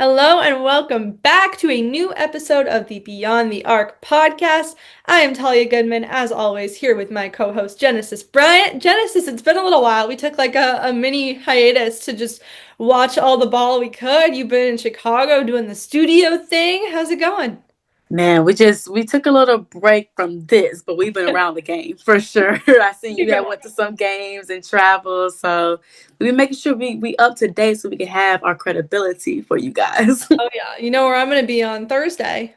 Hello and welcome back to a new episode of the Beyond the Arc podcast. I am Talia Goodman, as always, here with my co-host Genesis Bryant. Genesis, it's been a little while. We took like a mini hiatus to just watch all the ball we could. You've been in Chicago doing the studio thing. How's it going? Man, we took a little break from this, but we've been around the game for sure. I seen you that went to some games and travel, so we've been making sure we up to date so we can have our credibility for you guys. Oh yeah, you know where I'm going to be on Thursday?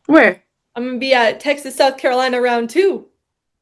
Where? I'm going to be at Texas, South Carolina round two.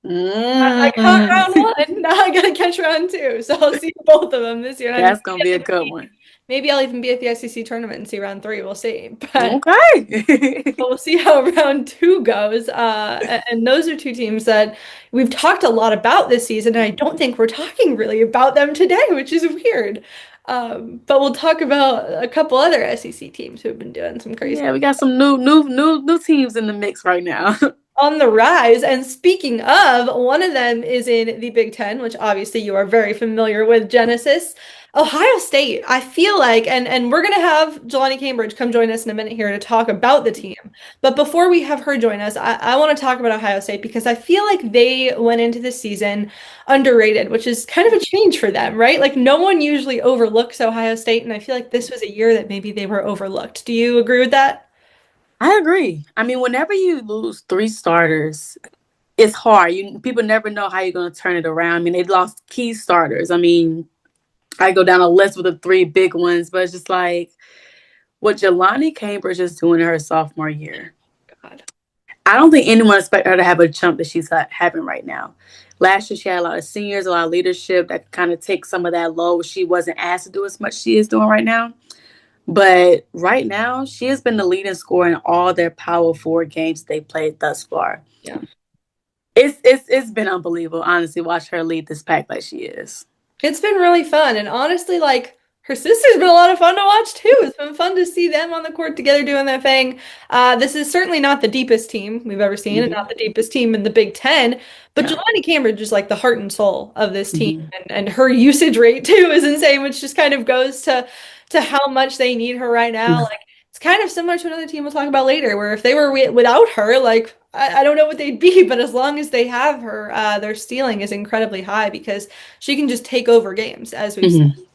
I caught Mm, round one. Now I gotta catch round two. So I'll see both of them this year. And that's gonna be a good one. maybe I'll even be at the SEC tournament and see round three. We'll see. But Okay. we'll see how round two goes. And those are two teams that we've talked a lot about this season. And I don't think we're talking really about them today, which is weird. But we'll talk about a couple other SEC teams who have been doing some crazy Yeah, we got some new teams in the mix right now. on the rise. And speaking of, one of them is in the Big Ten, which obviously you are very familiar with, Genesis. Ohio State, I feel like, and we're going to have Jaloni Cambridge come join us in a minute here to talk about the team. But before we have her join us, I want to talk about Ohio State because I feel like they went into this season underrated, which is kind of a change for them, right? Like no one usually overlooks Ohio State, and I feel like this was a year that maybe they were overlooked. Do you agree with that? I agree. I mean, whenever you lose three starters, it's hard. People never know how you're going to turn it around. I mean, they lost key starters. I mean, I go down a list with the three big ones, but it's just like what Jaloni Cambridge is doing in her sophomore year. God. I don't think anyone expects her to have a jump that she's having right now. Last year, she had a lot of seniors, a lot of leadership that kind of take some of that load. She wasn't asked to do as much she is doing right now. But right now, she has been the leading scorer in all their Power Four games they played thus far. Yeah. It's been unbelievable, honestly, watch her lead this pack like she is. It's been really fun. And honestly, like her sister's been a lot of fun to watch too. It's been fun to see them on the court together doing their thing. This is certainly not the deepest team we've ever seen, and not the deepest team in the Big Ten. But Yeah. Jelani Cambridge is like the heart and soul of this team, Mhm. and her usage rate too is insane, which just kind of goes to how much they need her right now. Like it's kind of similar to another team we'll talk about later, where if they were without her, like I don't know what they'd be, but as long as they have her, their ceiling is incredibly high because she can just take over games, as we've seen. Mhm.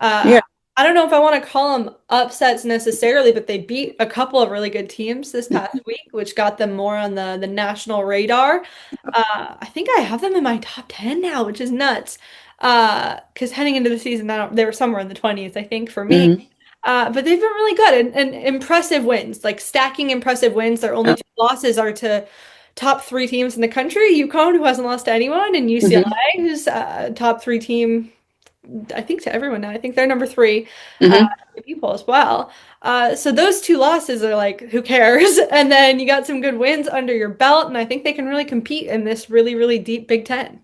Uh, Yeah. I don't know if I want to call them upsets necessarily, but they beat a couple of really good teams this past week, which got them more on the national radar. I think I have them in my top 10 now, which is nuts. Because heading into the season, they were somewhere in the 20s, I think, for me. Mhm. But they've been really good and impressive wins, like stacking impressive wins. Their only Yeah. two losses are to top three teams in the country, UConn, who hasn't lost to anyone, and Mhm. UCLA, who's a top three team, I think, to everyone now. I think they're number three Mhm. people as well. So those two losses are like, who cares? And then you got some good wins under your belt, and I think they can really compete in this really, really deep Big Ten.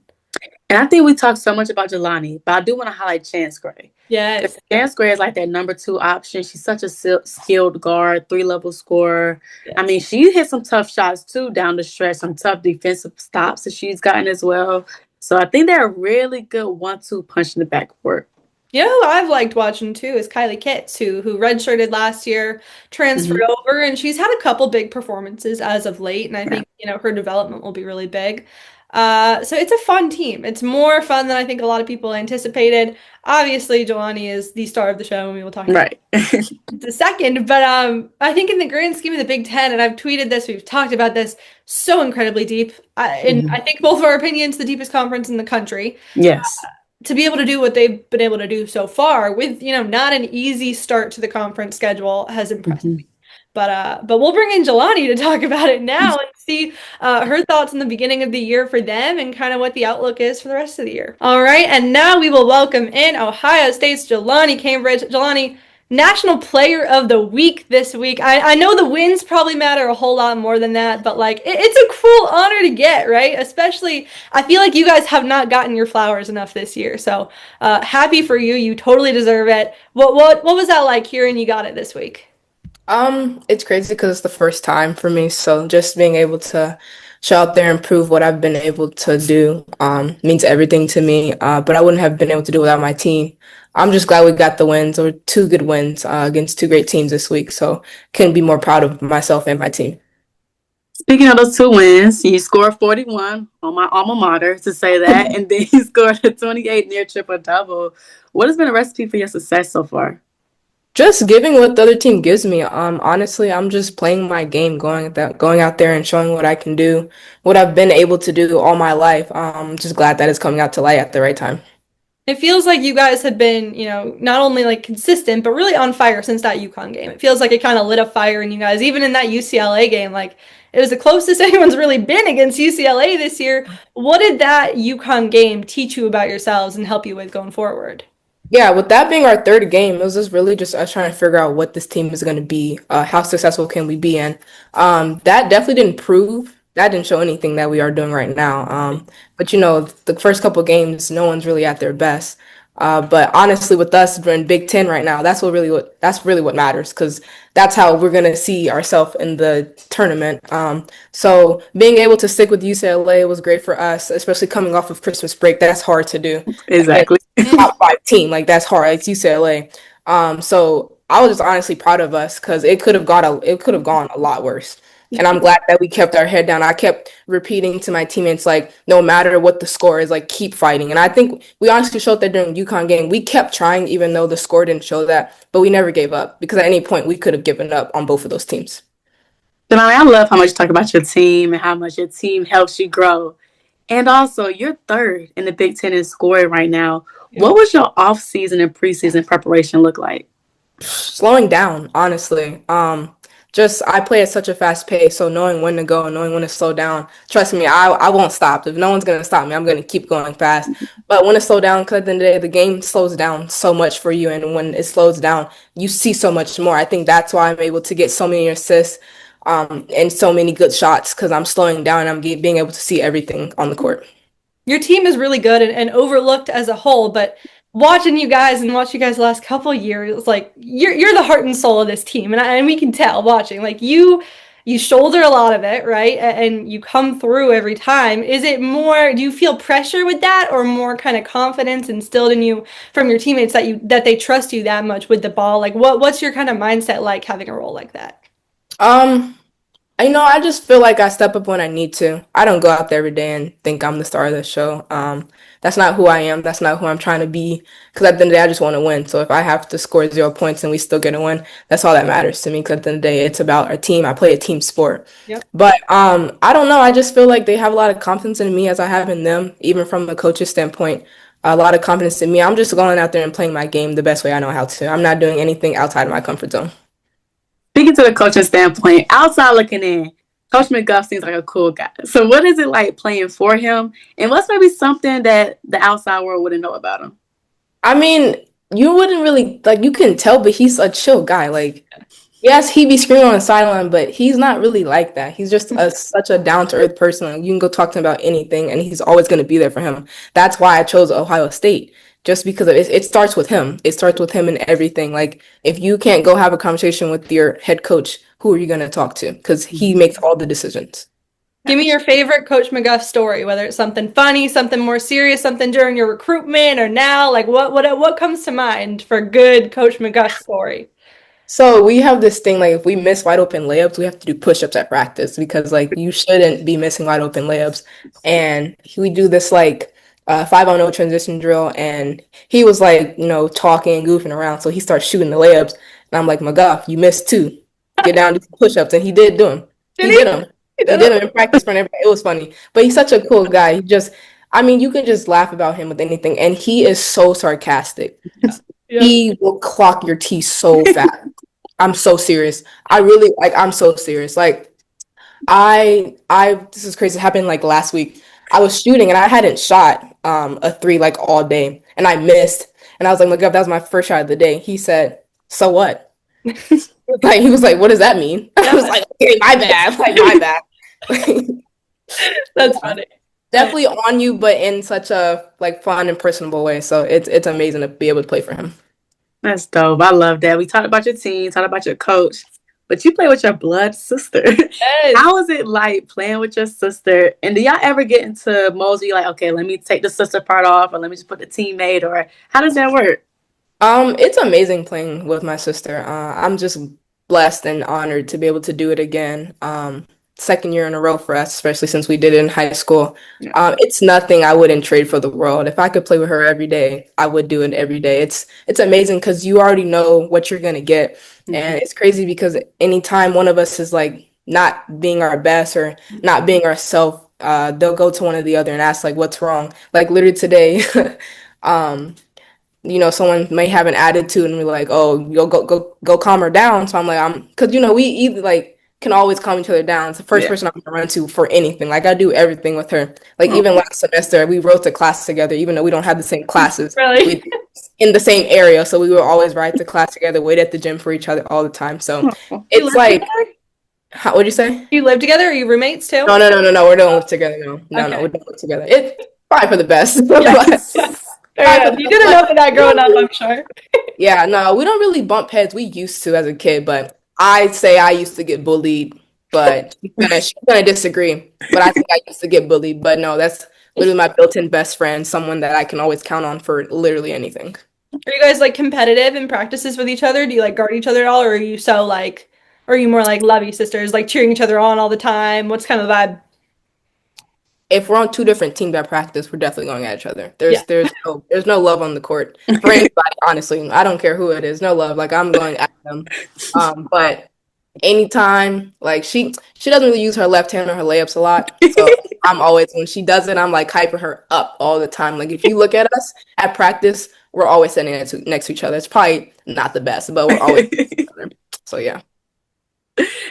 And I think we talk so much about Jelani, but I do want to highlight Chance Gray. Yes. Chance Gray is like that number two option. She's such a skilled guard, three-level scorer. I Yes. mean, she hit some tough shots too down the stretch, some tough defensive stops that she's gotten as well. So I think they're a really good 1-2 punch in the backcourt. You know who I've liked watching too is Kylie Kitts, who redshirted last year, transferred Mhm. over, and she's had a couple big performances as of late, and I Yeah. think, her development will be really big. So it's a fun team. It's more fun than I think a lot of people anticipated. Obviously, Jelani is the star of the show, and we will talk about Right. the second, but I think in the grand scheme of the Big Ten, and I've tweeted this, we've talked about this, so incredibly deep. And I Mhm. think both of our opinions, the deepest conference in the country. Yes. To be able to do what they've been able to do so far with, not an easy start to the conference schedule has impressed Mhm. me. But we'll bring in Jelani to talk about it now and see her thoughts in the beginning of the year for them and kind of what the outlook is for the rest of the year. All right, and now we will welcome in Ohio State's Jaloni Cambridge. Jaloni, National Player of the Week this week. I know the wins probably matter a whole lot more than that, but like it's a cool honor to get, right? Especially, I feel like you guys have not gotten your flowers enough this year. So happy for you. You totally deserve it. What was that like hearing you got it this week? It's crazy because it's the first time for me, so just being able to show out there and prove what I've been able to do, means everything to me. But I wouldn't have been able to do it without my team. I'm just glad we got the wins, or two good wins, against two great teams this week. So couldn't be more proud of myself and my team. Speaking of those two wins, you scored 41 on my alma mater to say that, and then you scored a 28 near triple double. What has been a recipe for your success so far? Just giving what the other team gives me. Honestly, I'm just playing my game, going out there and showing what I can do, what I've been able to do all my life. Just glad that it's coming out to light at the right time. It feels like you guys have been, not only like consistent, but really on fire since that UConn game. It feels like it kind of lit a fire in you guys, even in that UCLA game. Like it was the closest anyone's really been against UCLA this year. What did that UConn game teach you about yourselves and help you with going forward? Yeah, with that being our third game, it was just really just us trying to figure out what this team is going to be. How successful can we be? And that definitely didn't prove, that didn't show anything that we are doing right now. But the first couple games, no one's really at their best. But honestly, with us, we're in Big Ten right now. That's really what matters, because that's how we're gonna see ourselves in the tournament. So being able to stick with UCLA was great for us, especially coming off of Christmas break. That's hard to do Exactly. top five team. Like that's hard. It's UCLA. So I was just honestly proud of us, because it could have gone a lot worse. And I'm glad that we kept our head down. I kept repeating to my teammates, like, no matter what the score is, like, keep fighting. And I think we honestly showed that during the UConn game. We kept trying, even though the score didn't show that, but we never gave up, because at any point we could have given up on both of those teams. Jaloni, I love how much you talk about your team and how much your team helps you grow. And also, you're third in the Big Ten in scoring right now. What was your off-season and preseason preparation look like? Slowing down, honestly. Just I play at such a fast pace, so knowing when to go and knowing when to slow down. Trust me, I won't stop. If no one's gonna stop me, I'm gonna keep going fast. But when to slow down, because at the end of the day, the game slows down so much for you, and when it slows down, you see so much more. I think that's why I'm able to get so many assists, and so many good shots, because I'm slowing down and being able to see everything on the court. Your team is really good and overlooked as a whole, but watching you guys and watch you guys the last couple of years, it's like you're the heart and soul of this team, and we can tell watching. Like you shoulder a lot of it, right? And you come through every time. Is it more? Do you feel pressure with that, or more kind of confidence instilled in you from your teammates that they trust you that much with the ball? Like what's your kind of mindset like having a role like that? Um, I just feel like I step up when I need to. I don't go out there every day and think I'm the star of the show. That's not who I am. That's not who I'm trying to be. Because at the end of the day, I just want to win. So if I have to score 0 points and we still get a win, that's all that matters to me. Because at the end of the day, it's about our team. I play a team sport. Yep. But I don't know. I just feel like they have a lot of confidence in me, as I have in them, even from a coach's standpoint. A lot of confidence in me. I'm just going out there and playing my game the best way I know how to. I'm not doing anything outside of my comfort zone. Speaking to the coaching standpoint, outside looking in, Coach McGuff seems like a cool guy. So what is it like playing for him? And what's maybe something that the outside world wouldn't know about him? I mean, you wouldn't really like, you can tell, but he's a chill guy. Like, yes, he be screaming on the sideline, but he's not really like that. He's just such a down to earth person. You can go talk to him about anything, and he's always going to be there for him. That's why I chose Ohio State, just because it starts with him. It starts with him in everything. Like, if you can't go have a conversation with your head coach, who are you going to talk to? Because he makes all the decisions. Give me your favorite Coach McGuff story, whether it's something funny, something more serious, something during your recruitment or now. Like what comes to mind for good Coach McGuff story? So we have this thing, like, if we miss wide open layups, we have to do push-ups at practice, because like you shouldn't be missing wide open layups. And we do this like 5-on-0 transition drill, and he was like, talking and goofing around, so he starts shooting the layups, and I'm like, McGuff, you missed two. Get down, do some push-ups, and he did do them. He did them. He did them in practice for everybody. It was funny, but he's such a cool guy. I mean, you can just laugh about him with anything, and he is so sarcastic. Yeah. He will clock your teeth so fast. I'm so serious. I'm so serious. Like, this is crazy. It happened like last week. I was shooting and I hadn't shot a three like all day, and I missed. And I was like, my God, that was my first shot of the day. He said, so what? Like, he was like, what does that mean? I was like, okay, my bad. Like, my bad. That's funny. Definitely on you, but in such a like fun and personable way. So it's amazing to be able to play for him. That's dope. I love that. We talked about your team, talked about your coach. but you play with your blood sister. Yes. How is it like playing with your sister? And do y'all ever get into modes where you're like, okay, let me take the sister part off, or let me just put the teammate, or how does that work? It's amazing playing with my sister. I'm just blessed and honored to be able to do it again. Second year in a row for us, especially since we did it in high school. Yeah. It's nothing I wouldn't trade for the world. If I could play with her every day, I would do it every day. It's amazing because you already know what you're gonna get, and it's crazy because anytime one of us is like not being our best or not being ourselves, they'll go to one or the other and ask like, "What's wrong?" Like literally today. um, someone may have an attitude and we're like, oh, you'll go calm her down. So I'm like, because we either like can always calm each other down. It's the first person I'm gonna run to for anything. Like I do everything with her. Like even last semester, we rode to class together, even though we don't have the same classes. Really? We in the same area, so we would always ride to class together, wait at the gym for each other all the time. So it's like, what'd you say? You live together? Are you roommates too? No. We don't live together. No, Okay. we don't live together. It's probably for the best. Yes. You did enough of that growing up, I'm sure. Yeah, no, we don't really bump heads. We used to as a kid, but I'd say I used to get bullied, but she's gonna disagree. But I think I used to get bullied. But no, that's literally my built-in best friend, someone that I can always count on for literally anything. Are you guys like competitive in practices with each other? Do you like guard each other at all, or are you so like, or are you more like lovey sisters, like cheering each other on all the time? What's kind of the vibe? If we're on two different teams at practice, we're definitely going at each other. There's no love on the court for anybody, honestly. I don't care who it is, no love. Like I'm going at them. But anytime, like she doesn't really use her left hand or her layups a lot. So I'm always, when she does it, I'm like hyping her up all the time. Like if you look at us at practice, we're always sitting next to each other. It's probably not the best, but we're always next to each other. So yeah.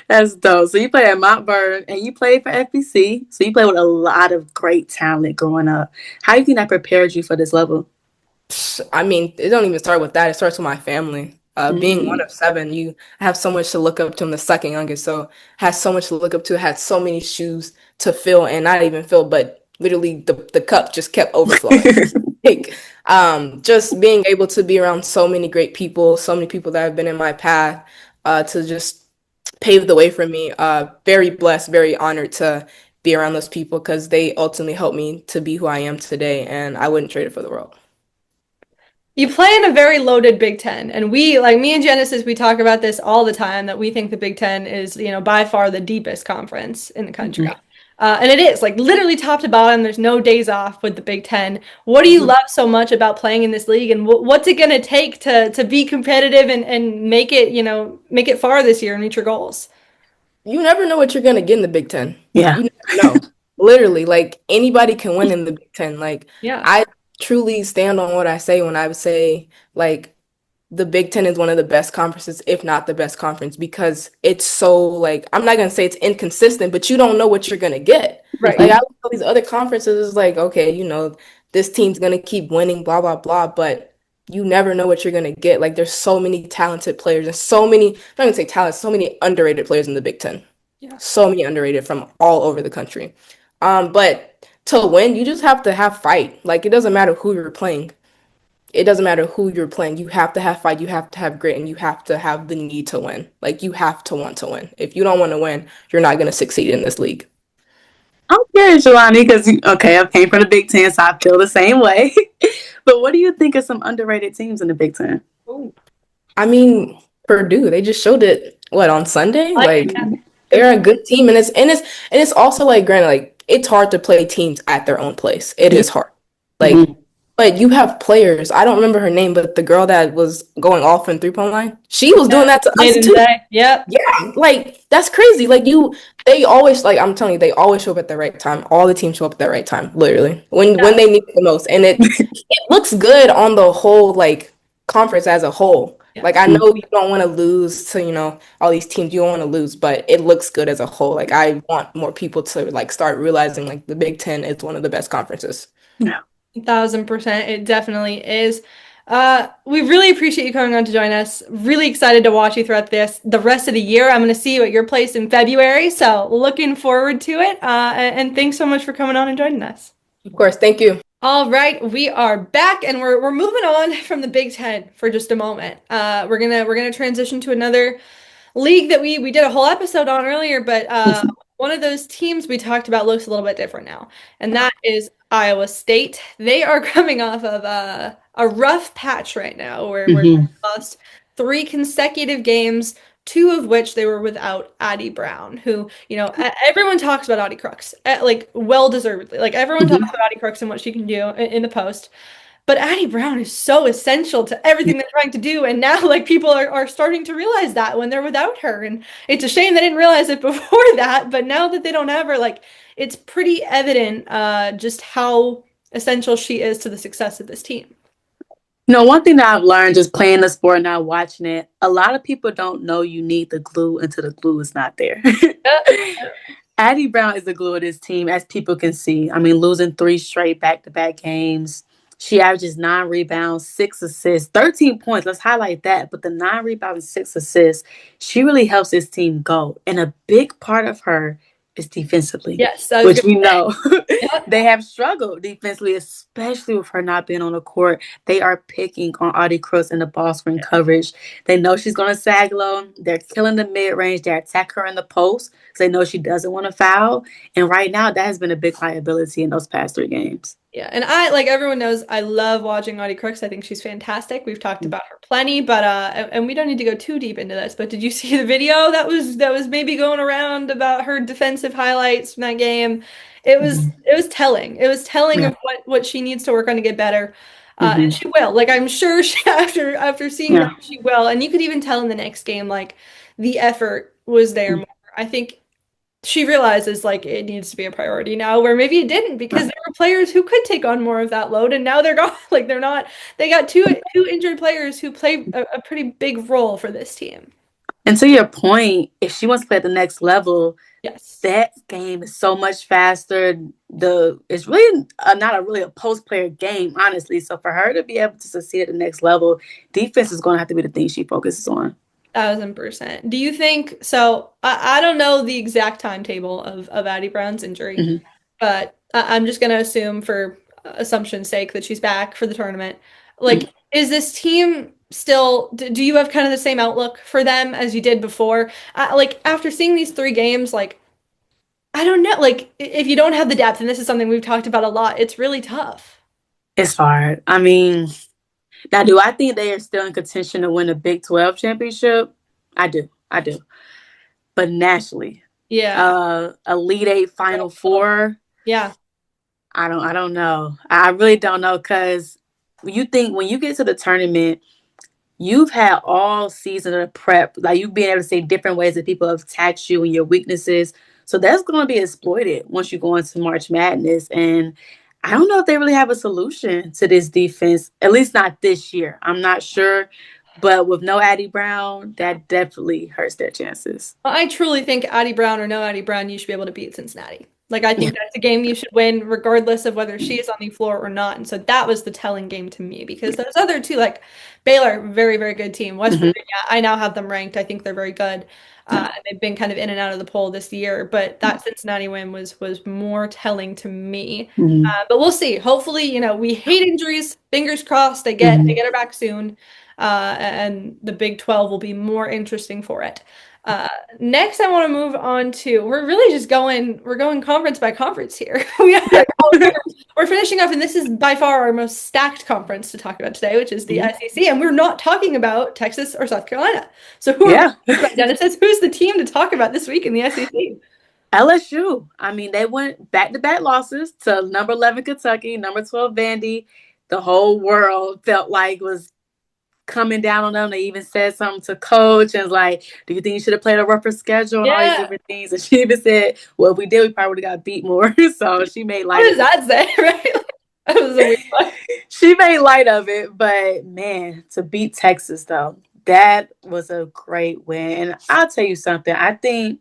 That's dope. So you play at Mount Vernon and you played for FBC. So you played with a lot of great talent growing up. How do you think that prepared you for this level? I mean, it don't even start with that. It starts with my family. Being one of seven, you have so much to look up to. I'm the second youngest, so has so much to look up to. Had so many shoes to fill, and not even fill, but literally the cup just kept overflowing. Like, just being able to be around so many great people, so many people that have been in my path, to just pave the way for me. Very blessed, very honored to be around those people because they ultimately helped me to be who I am today, and I wouldn't trade it for the world. You play in a very loaded Big Ten, and we, like me and Genesis, we talk about this all the time, that we think the Big Ten is, by far the deepest conference in the country. And it is, like, literally top to bottom. There's no days off with the Big Ten. What do you love so much about playing in this league, and what's it going to take to be competitive and make it far this year and reach your goals? You never know what you're going to get in the Big Ten. Yeah. You never know. Literally, like, anybody can win in the Big Ten. Like, yeah. I truly stand on what I say when I would say, like, the Big Ten is one of the best conferences, if not the best conference, because it's so, like, I'm not going to say it's inconsistent, but you don't know what you're going to get. Right. Like, I look at these other conferences, it's like, okay, this team's going to keep winning, blah, blah, blah, but you never know what you're going to get. Like, there's so many talented players and so many, I'm not going to say talent, so many underrated players in the Big Ten. Yeah. So many underrated from all over the country. But to win, you just have to have fight. Like, it doesn't matter who you're playing. It doesn't matter who you're playing. You have to have fight. You have to have grit, and you have to have the need to win. Like, you have to want to win. If you don't want to win, you're not going to succeed in this league. I'm curious, Jaloni, because, I came from the Big Ten, so I feel the same way. But what do you think of some underrated teams in the Big Ten? Ooh. I mean, Purdue, they just showed it, on Sunday? Like, they're a good team, and it's also, like, granted, like, it's hard to play teams at their own place. It is hard. Like, but you have players. I don't remember her name, but the girl that was going off in three-point line, she was doing that to us too. Yep. Yeah, like, that's crazy. Like, they always, like, I'm telling you, they always show up at the right time. All the teams show up at the right time, literally, when they need it the most. And it looks good on the whole, like, conference as a whole. Yeah. Like, I know you don't want to lose to, all these teams. You don't want to lose, but it looks good as a whole. Like, I want more people to, like, start realizing, like, the Big Ten is one of the best conferences. Yeah. 1,000%. It definitely is. We really appreciate you coming on to join us. Really excited to watch you throughout the rest of the year. I'm going to see you at your place in February, so looking forward to it. And thanks so much for coming on and joining us. Of course. Thank you. All right, we are back, and we're moving on from the Big Ten for just a moment. We're gonna transition to another league that we did a whole episode on earlier, but one of those teams we talked about looks a little bit different now, and that is Iowa State. They are coming off of a rough patch right now where they Hmm. lost 3 consecutive games, 2 of which they were without Addy Brown, who, everyone talks about Audie Crooks, like well deservedly. Like everyone talks Hmm. about Audie Crooks and what she can do in the post. But Addy Brown is so essential to everything they're trying to do. And now like people are starting to realize that when they're without her. And it's a shame they didn't realize it before that. But now that they don't have her, like it's pretty evident just how essential she is to the success of this team. One thing that I've learned just playing the sport and now watching it, a lot of people don't know you need the glue until the glue is not there. Addy Brown is the glue of this team, as people can see. I mean, losing 3 straight back-to-back games. She averages 9 rebounds, 6 assists, 13 points. Let's highlight that. But the 9 rebounds, 6 assists, she really helps this team go. And a big part of her is defensively, Yes, I was which gonna we know say. they have struggled defensively, especially with her not being on the court. They are picking on Audie Crooks in the ball screen coverage. They know she's going to sag low. They're killing the mid-range. They attack her in the post because they know she doesn't want to foul. And right now, that has been a big liability in those past 3 games. Yeah, and I like everyone knows I love watching Audie Crooks. I think she's fantastic. We've talked about her plenty, but and we don't need to go too deep into this, but did you see the video that was maybe going around about her defensive highlights from that game? It was Mm-hmm. it was telling. It was telling Yeah. of what she needs to work on to get better. And Mm-hmm. she will. Like I'm sure she after seeing that Yeah. she will. And you could even tell in the next game like the effort was there more. I think she realizes like it needs to be a priority now where maybe it didn't because there were players who could take on more of that load and now they're gone. Like they're not, they got two injured players who play a pretty big role for this team. And to your point, if she wants to play at the next level, Yes. that game is so much faster. It's really not a really a post player game, honestly. So for her to be able to succeed at the next level, defense is going to have to be the thing she focuses on. 1,000%. Do you think so? I don't know the exact timetable of Addie Brown's injury, Mm-hmm. but I'm just gonna assume for assumption's sake that she's back for the tournament. Like, is this team still, do you have kind of the same outlook for them as you did before? Like after seeing these 3 games, like I don't know, like if you don't have the depth, and this is something we've talked about a lot, it's really tough. It's hard. I mean, now, do I think they are still in contention to win a Big 12 championship? I do. I do. But nationally, Yeah. Elite Eight, Final Four, Yeah. I don't know. I really don't know because you think when you get to the tournament, you've had all season of prep, like you've been able to see different ways that people have attacked you and your weaknesses. So that's going to be exploited once you go into March Madness. And I don't know if they really have a solution to this defense, at least not this year. I'm not sure. But with no Addy Brown, that definitely hurts their chances. I truly think Addy Brown or no Addy Brown, you should be able to beat Cincinnati. Like I think that's a game you should win regardless of whether she is on the floor or not. And so that was the telling game to me because those other two, like Baylor, very, very good team. West Mm-hmm. Virginia, I now have them ranked. I think they're very good. They've been kind of in and out of the poll this year, but that Cincinnati win was more telling to me. Mm-hmm. But we'll see. Hopefully, we hate injuries. Fingers crossed they get her back soon. And the Big 12 will be more interesting for it. Next, I want to move on to we're going conference by conference here. We're finishing up, and this is by far our most stacked conference to talk about today, which is the SEC. And we're not talking about Texas or South Carolina. So Genesis, who's the team to talk about this week in the SEC? LSU. I mean, they went back-to-back losses to number 11 Kentucky, number 12 Vandy. The whole world felt like was coming down on them. They even said something to coach and was like, do you think you should have played a rougher schedule and all these different things? And she even said, well, if we did, we probably would have got beat more. So she made light of it. What does that say, right? That was a weird one. She made light of it. But, man, to beat Texas, though, that was a great win. And I'll tell you something. I think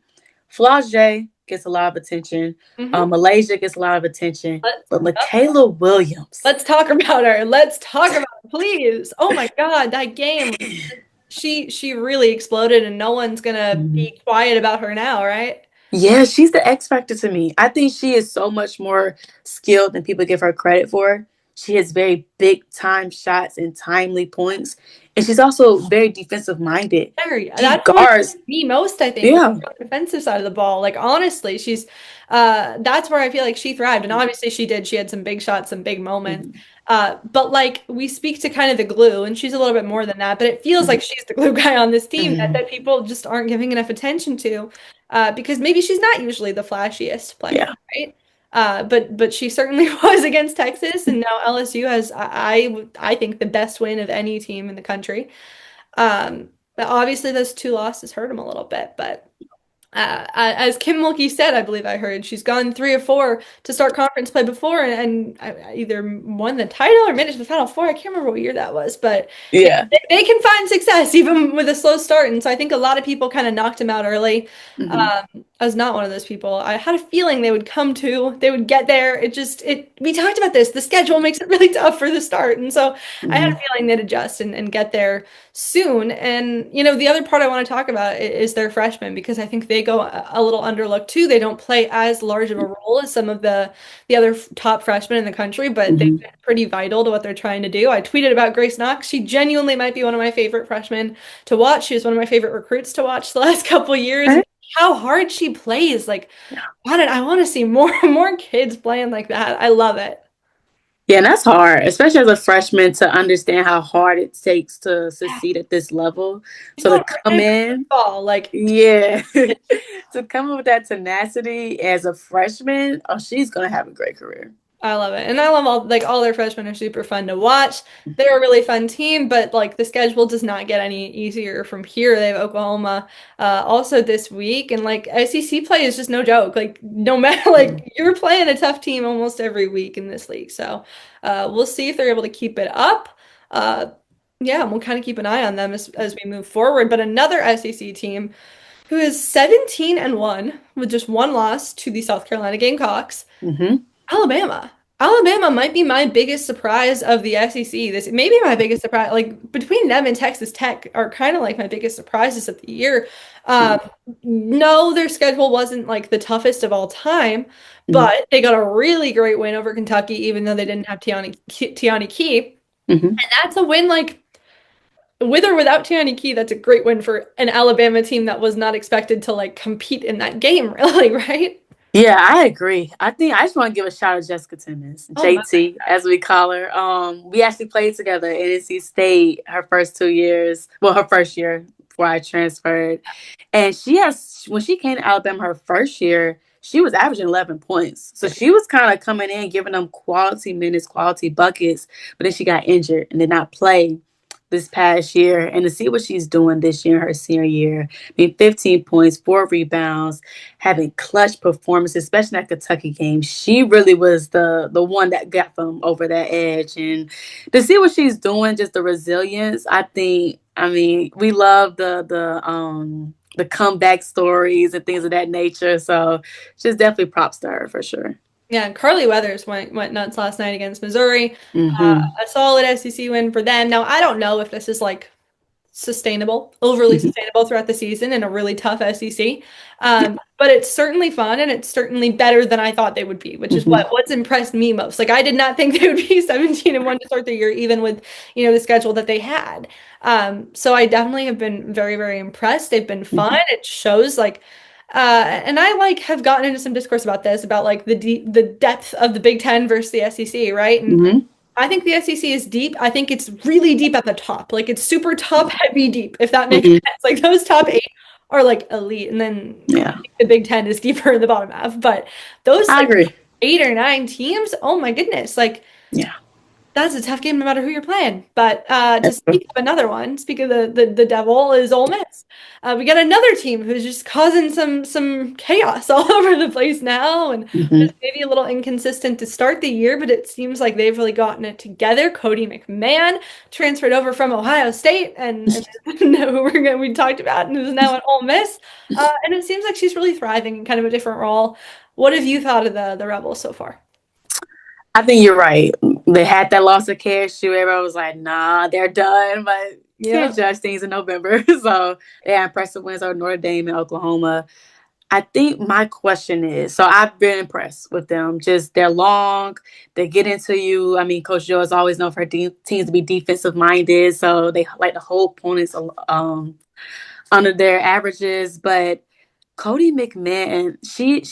Flau'jae gets a lot of attention. Malaysia gets a lot of attention. But Latayla Williams. Let's talk about her. Let's talk about her, please. Oh my God, that game. She really exploded and no one's gonna be quiet about her now, right? Yeah, she's the X factor to me. I think she is so much more skilled than people give her credit for. She has very big time shots and timely points. And she's also very defensive minded. She That's what guards. impressed me most, I think, Yeah. on the defensive side of the ball. Like honestly, she's that's where I feel like she thrived. And obviously she did. She had some big shots, some big moments. Mhm. But like we speak to kind of the glue, and she's a little bit more than that, but it feels like she's the glue guy on this team Mhm. that people just aren't giving enough attention to. Because maybe she's not usually the flashiest player, Yeah. right? But she certainly was against Texas, and now LSU has I think the best win of any team in the country. But obviously those two losses hurt him a little bit. But as Kim Mulkey said, I believe I heard she's gone 3 or 4 to start conference play before, and either won the title or made it to the Final Four. I can't remember what year that was, but Yeah. they can find success even with a slow start. And so I think a lot of people kind of knocked him out early. Mhm. I was not one of those people. I had a feeling they would get there. We talked about this. The schedule makes it really tough for the start. And so I had a Mhm. feeling they'd adjust and get there soon. And, the other part I want to talk about is their freshmen, because I think they go a little underlooked too. They don't play as large of a role as some of the other top freshmen in the country, but they've Mhm. been pretty vital to what they're trying to do. I tweeted about Grace Knox. She genuinely might be one of my favorite freshmen to watch. She was one of my favorite recruits to watch the last couple of years. Okay. And how hard she plays. Like, Yeah. I want to see more more kids playing like that. I love it. Yeah, and that's hard, especially as a freshman, to understand how hard it takes to succeed at this level. She's So to not come in, ball. Like, yeah, to come up with that tenacity as a freshman, oh, she's gonna have a great career. I love it. And I love all their freshmen are super fun to watch. They're a really fun team, but like the schedule does not get any easier from here. They have Oklahoma also this week, and like SEC play is just no joke. Like no matter Mhm. like you're playing a tough team almost every week in this league. So we'll see if they're able to keep it up. Uh yeah, and we'll kind of keep an eye on them as we move forward. But another SEC team who is 17-1 with just one loss to the South Carolina Gamecocks. Mhm. Alabama. Alabama might be my biggest surprise of the SEC. This may be my biggest surprise. Like between them and Texas Tech are kind of like my biggest surprises of the year. Um, no, their schedule wasn't like the toughest of all time, Mhm. but they got a really great win over Kentucky, even though they didn't have Tiani Key. Mhm. And that's a win like with or without Tiani Key, that's a great win for an Alabama team that was not expected to like compete in that game, really, right? Yeah, I agree. I think I just want to give a shout out to Jessica Timmons, Oh my JT, as we call her. We actually played together at NC State her first 2 years. Well, her first year before I transferred. And when she came to Alabama her first year, she was averaging 11 points. So she was kind of coming in, giving them quality minutes, quality buckets. But then she got injured and did not play this past year. And to see what she's doing this year, her senior year, I mean, 15 points, 4 rebounds, having clutch performances, especially in that Kentucky game. She really was the one that got them over that edge. And to see what she's doing, just the resilience, I mean, we love the comeback stories and things of that nature. So just definitely props to her for sure. Yeah, Carly Weathers went nuts last night against Missouri. Mm-hmm. A solid SEC win for them. Now, I don't know if this is like overly Mm-hmm. sustainable throughout the season in a really tough SEC. But it's certainly fun and it's certainly better than I thought they would be, which is Mm-hmm. what's impressed me most. Like I did not think they would be 17-1 to start the year, even with, the schedule that they had. So I definitely have been very, very impressed. They've been fun. Mm-hmm. It shows and I like have gotten into some discourse about this, about like the depth of the Big Ten versus the SEC, right? And Mm-hmm. I think the SEC is deep. I think it's really deep at the top. Like it's super top heavy deep, if that makes Mm-hmm. sense. Like those top 8 are like elite, and then I Yeah, think the Big Ten is deeper in the bottom half. But those I like agree. 8 or 9 teams, oh my goodness, like Yeah. that's a tough game no matter who you're playing. But to speak of another one, speak of the devil is Ole Miss. We got another team who's just causing some chaos all over the place now, and Mm-hmm. just maybe a little inconsistent to start the year, but it seems like they've really gotten it together. Cody McMahon transferred over from Ohio State, and who we talked about, and who's now at Ole Miss. And it seems like she's really thriving in kind of a different role. What have you thought of the Rebels so far? I think you're right. They had that loss of cashew. Everyone was like, nah, they're done. But you Yeah. can't judge things in November. So they had impressive wins over Notre Dame and Oklahoma. I think my question is, so I've been impressed with them. Just they're long, they get into you. I mean, Coach Joe is always known for her teams to be defensive minded, so they like to hold opponents under their averages. But Cody McMahon, she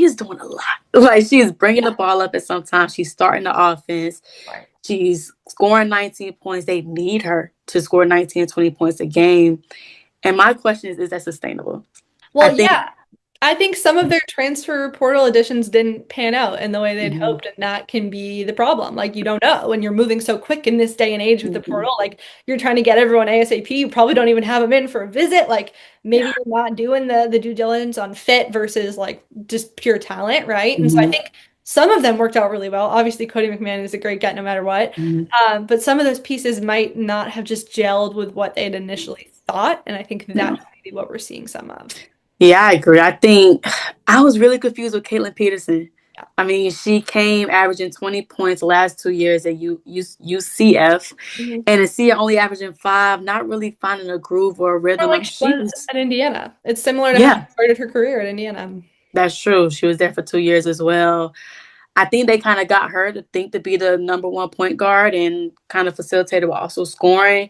is doing a lot. Like she's bringing the ball up, and sometimes she's starting the offense. Right. She's scoring 19 points. They need her to score 19, 20 points a game. And my question is that sustainable? I Well, think. yeah. I think some of their transfer portal additions didn't pan out in the way they'd Mm-hmm, hoped, and that can be the problem. Like, you don't know when you're moving so quick in this day and age with the mm-hmm, portal. Like, you're trying to get everyone ASAP. You probably don't even have them in for a visit. Like, maybe yeah. you're not doing the due diligence on fit versus like just pure talent, right? And so I Mm-hmm, think some of them worked out really well. Obviously, Cody McMahon is a great get no matter what. mm-hmm, But some of those pieces might not have just gelled with what they'd initially thought, and I think yeah. that's maybe what we're seeing some of. Yeah, I agree. I think I was really confused with Caitlin Peterson. Yeah. I mean, she came averaging 20 points the last 2 years at UCF, Mhm. and to see her only averaging 5, not really finding a groove or a Or rhythm. I like mean, she she was was, at Indiana. It's similar to how she yeah, started her career at Indiana. that's true. She was there for 2 years as well. I think they kind of got her to think to be the number one point guard and kind of facilitated with also scoring.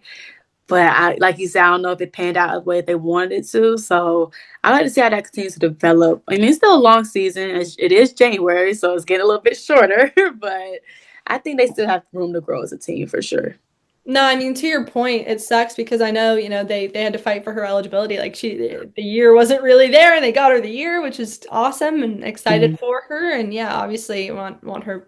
But like you said, I don't know if it panned out the way they wanted it to. So I like to see how that continues to develop. I mean, it's still a long season. It is January, so it's getting a little bit shorter. But I think they still have room to grow as a team for sure. No, I mean, to your point, it sucks because I know, they had to fight for her eligibility. Like the year wasn't really there and they got her the year, which is awesome and excited Mm-hmm, for her. And yeah, obviously want her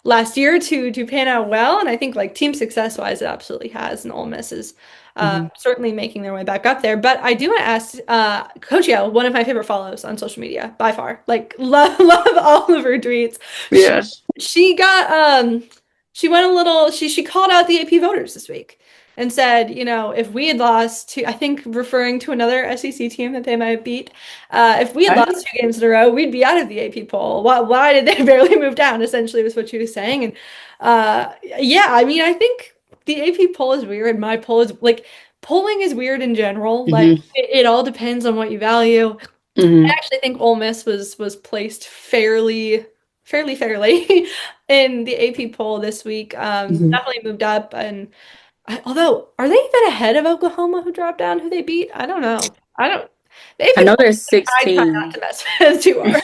last year to pan out well. And I think like team success wise, it absolutely has. And Ole Miss is mm-hmm. certainly making their way back up there. But I do want to ask Coach Yo, one of my favorite follows on social media by far. Like love all of her tweets. She, Yeah. she got she went a little she called out the AP voters this week and said, if we had lost to, I think referring to another SEC team that they might beat, if we had Right. lost 2 games in a row, we'd be out of the AP poll. Why did they barely move down? Essentially was what she was saying. And yeah, I mean, I think the AP poll is weird. My poll is like polling is weird in general. Like Mm-hmm, it all depends on what you value. I mm-hmm, actually think Ole Miss was placed fairly in the AP poll this week. mm-hmm. Definitely moved up, and although are they even ahead of Oklahoma, who dropped down, who they beat? I don't know. I don't. The I AP know poll, there's I try not 16. to mess with too hard,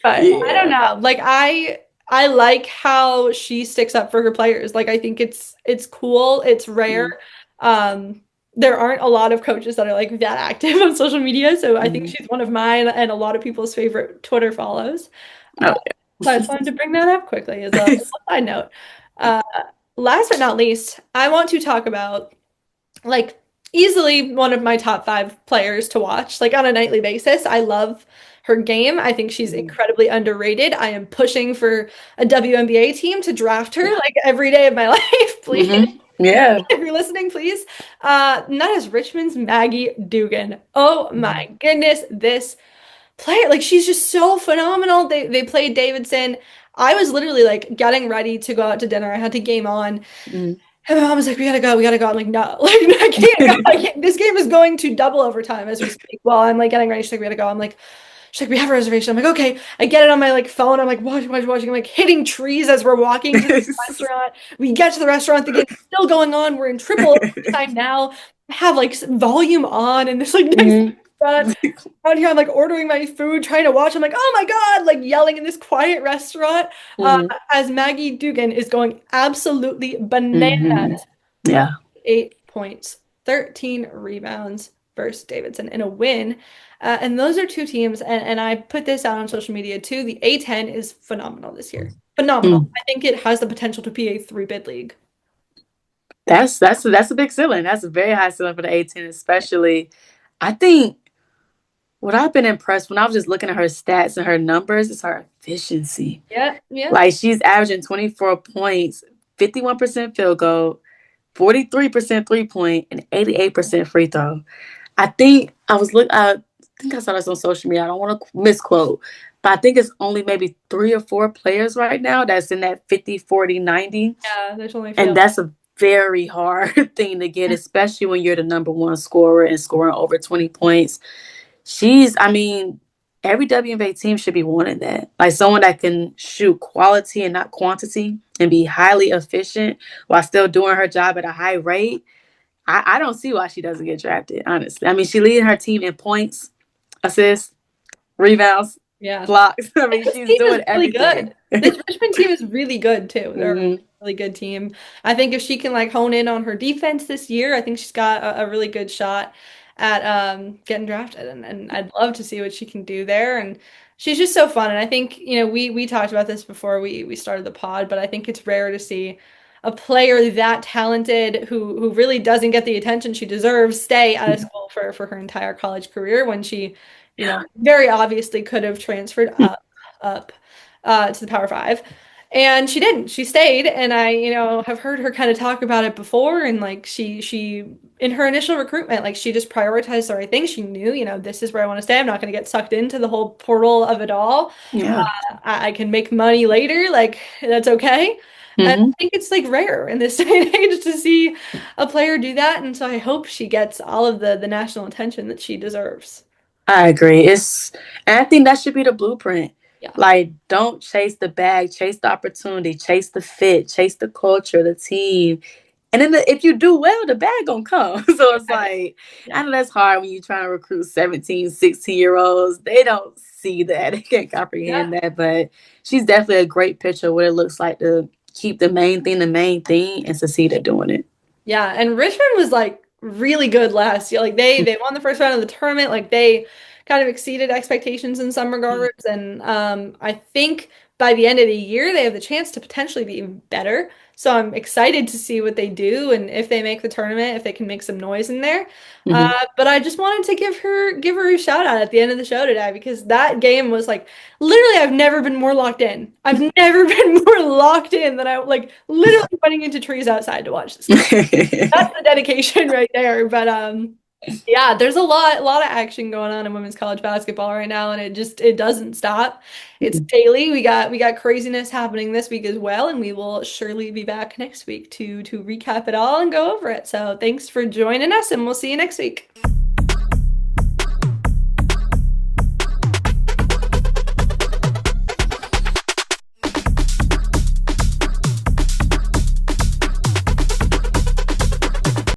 but I don't Yeah. know. Like I like how she sticks up for her players. Like I think it's cool. It's rare. Um, there aren't a lot of coaches that are like that active on social media, so I think Mm-hmm. she's one of mine and a lot of people's favorite Twitter follows. Oh, So I just wanted to bring that up quickly as a yeah. side note. Uh, Last but not least, I want to talk about like easily one of my top 5 players to watch, like on a nightly basis. I love her game. I think she's Mhm. incredibly underrated. I am pushing for a WNBA team to draft her like every day of my life, please. Mm-hmm. Yeah. If you're listening, please. And that is Richmond's Maggie Dugan. Oh my goodness, this player, like she's just so phenomenal. They played Davidson. I was literally like getting ready to go out to dinner. I had to game on. Mm-hmm. And my mom was like, we gotta go, we gotta go. I'm like, no, like I can't go. I can't. This game is going to double overtime as we speak. While I'm like getting ready, she's like, we gotta go. I'm like, she's like, we have a reservation. I'm like, okay. I get it on my like phone. I'm like watching. I'm like hitting trees as we're walking to the restaurant. We get to the restaurant. The game's still going on. We're in triple overtime now. I have like volume on and this like nice Mhm. restaurant. Out here, I'm like ordering my food, trying to watch. I'm like, oh my God, like yelling in this quiet restaurant Mhm. as Maggie Dugan is going absolutely Mhm. bananas. Yeah. 8 points, 13 rebounds versus Davidson in a win. And those are 2 teams. And I put this out on social media too. The A10 is phenomenal this year. Phenomenal. Mm. I think it has the potential to be a 3-bid league. That's a big ceiling. That's a very high ceiling for the 18, especially. I think what I've been impressed when I was just looking at her stats and her numbers is her efficiency. Yeah, yeah. Like she's averaging 24 points, 51% field goal, 43% 3-point, and 88% free throw. I think I think I saw this on social media. I don't want to misquote, but I think it's only maybe 3 or 4 players right now that's in that 50, 40, 90. Yeah, there's only a And few. that's a very hard thing to get, especially when you're the number one scorer and scoring over 20 points. I mean, every WNBA team should be wanting that. Like someone that can shoot quality and not quantity and be highly efficient while still doing her job at a high rate. I don't see why she doesn't get drafted, honestly. I mean, she leading her team in points, assists, rebounds, Yeah. blocks. I mean, This she's team is doing really everything. good. This Richmond team is really good too. They're a Hmm. really good team. I think if she can like hone in on her defense this year, I think she's got a really good shot at getting drafted. And I'd love to see what she can do there. And she's just so fun. And I think, we talked about this before we started the pod, but I think it's rare to see a player that talented who really doesn't get the attention she deserves stay out of school for her entire college career when she, very obviously could have transferred up to the Power Five. And she didn't. She stayed, and I, have heard her kind of talk about it before. And like she in her initial recruitment, like she just prioritized the right thing. She knew, this is where I want to stay. I'm not going to get sucked into the whole portal of it all. Yeah. I can make money later. Like that's okay. And I Hmm. think it's like rare in this day and age to see a player do that. And so I hope she gets all of the national attention that she deserves. I agree. And I think that should be the blueprint. Yeah. Like, don't chase the bag, chase the opportunity, chase the fit, chase the culture, the team. And then if you do well, the bag gonna come. So it's like, I Yeah. know that's hard when you're trying to recruit 17, 16-year-olds. They don't see that. They can't Yeah. comprehend that. But she's definitely a great picture of what it looks like to keep the main thing, and succeed at doing it. Yeah, and Richmond was like really good last year. Like they won the first round of the tournament. Like they kind of exceeded expectations in some regards. And I think by the end of the year they have the chance to potentially be even better. So I'm excited to see what they do and if they make the tournament, if they can make some noise in there. Hmm. But I just wanted to give her a shout out at the end of the show today because that game was like literally I've never been more locked in. I've never been more locked in than I like literally running into trees outside to watch this game. That's the dedication right there. But yeah, there's a lot of action going on in women's college basketball right now, and it doesn't stop. It's daily. We got craziness happening this week as well, and we will surely be back next week to recap it all and go over it. So thanks for joining us, and we'll see you next week.